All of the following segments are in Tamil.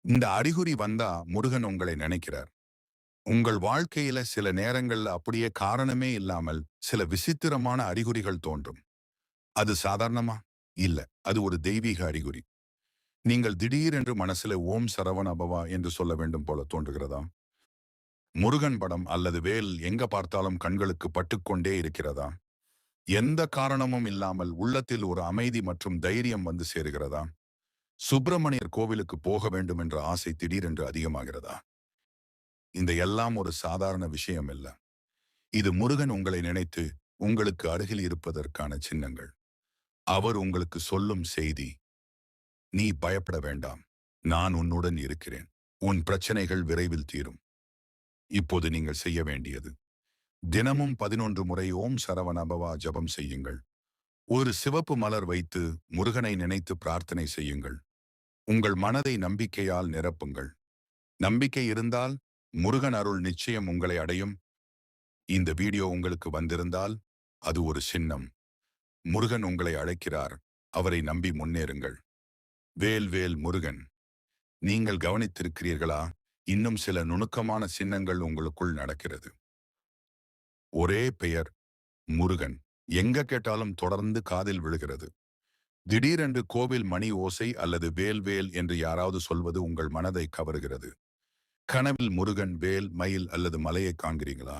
இந்த அறிகுறி வந்தா முருகன் உங்களை நினைக்கிறார். உங்கள் வாழ்க்கையில சில நேரங்கள்ல அப்படியே காரணமே இல்லாமல் சில விசித்திரமான அறிகுறிகள் தோன்றும். அது சாதாரணமா? இல்ல. அது ஒரு தெய்வீக அறிகுறி. நீங்கள் திடீரென்று மனசுல ஓம் சரவண பவா என்று சொல்ல வேண்டும் போல தோன்றுகிறதா? முருகன் படம் அல்லது வேல் எங்க பார்த்தாலும் கண்களுக்கு பட்டுக்கொண்டே இருக்கிறதா? எந்த காரணமும் இல்லாமல் உள்ளத்தில் ஒரு அமைதி மற்றும் தைரியம் வந்து சேருகிறதா? சுப்பிரமணியர் கோவிலுக்கு போக வேண்டும் என்ற ஆசை திடீரென்று அதிகமாகிறதா? இந்த எல்லாம் ஒரு சாதாரண விஷயம் இல்ல. இது முருகன் உங்களை நினைத்து உங்களுக்கு அருகில் இருப்பதற்கான சின்னங்கள். அவர் உங்களுக்கு சொல்லும் செய்தி, நீ பயப்பட வேண்டாம். நான் உன்னுடன் இருக்கிறேன். உன் பிரச்சனைகள் விரைவில் தீரும். இப்போது நீங்கள் செய்ய வேண்டியது, தினமும் 11 முறை ஓம் சரவண பவா ஜபம் செய்யுங்கள். ஒரு சிவப்பு மலர் வைத்து முருகனை நினைத்து பிரார்த்தனை செய்யுங்கள். உங்கள் மனதை நம்பிக்கையால் நிரப்புங்கள். நம்பிக்கை இருந்தால் முருகன் அருள் நிச்சயம் உங்களை அடையும். இந்த வீடியோ உங்களுக்கு வந்திருந்தால் அது ஒரு சின்னம். முருகன் உங்களை அழைக்கிறார். அவரை நம்பி முன்னேறுங்கள். வேல் வேல் முருகன். நீங்கள் கவனித்திருக்கிறீர்களா? இன்னும் சில நுணுக்கமான சின்னங்கள் உங்களுக்குள் நடக்கிறது. ஒரே பெயர் முருகன் எங்க கேட்டாலும் தொடர்ந்து காதில் விழுகிறது. திடீரென்று கோவில் மணி ஓசை அல்லது வேல் வேல் என்று யாராவது சொல்வது உங்கள் மனதை கவருகிறது. கனவில் முருகன், வேல், மயில் அல்லது மலையை காண்கிறீங்களா?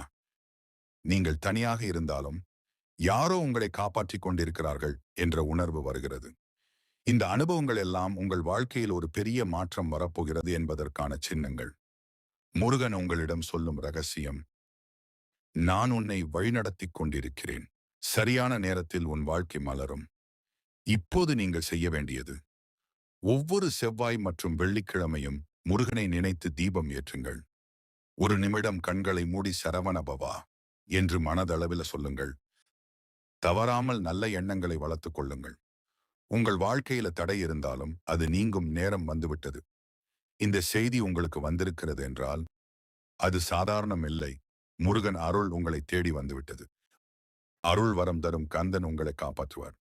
நீங்கள் தனியாக இருந்தாலும் யாரோ உங்களை காப்பாற்றிக் கொண்டிருக்கிறார்கள் என்ற உணர்வு வருகிறது. இந்த அனுபவங்கள் எல்லாம் உங்கள் வாழ்க்கையில் ஒரு பெரிய மாற்றம் வரப்போகிறது என்பதற்கான சின்னங்கள். முருகன் உங்களிடம் சொல்லும் ரகசியம், நான் உன்னை வழிநடத்திக் கொண்டிருக்கிறேன். சரியான நேரத்தில் உன் வாழ்க்கை மலரும். இப்போது நீங்கள் செய்ய வேண்டியது, ஒவ்வொரு செவ்வாய் மற்றும் வெள்ளிக்கிழமையும் முருகனை நினைத்து தீபம் ஏற்றுங்கள். ஒரு நிமிடம் கண்களை மூடி சரவண பவா என்று மனதளவில் சொல்லுங்கள். தவறாமல் நல்ல எண்ணங்களை வளர்த்துக் கொள்ளுங்கள். உங்கள் வாழ்க்கையில தடை இருந்தாலும் அது நீங்கும் நேரம் வந்துவிட்டது. இந்த செய்தி உங்களுக்கு வந்திருக்கிறது என்றால் அது சாதாரணம் இல்லை. முருகன் அருள் உங்களை தேடி வந்துவிட்டது. அருள் வரம் தரும் கந்தன் உங்களை காப்பாற்றுவார்.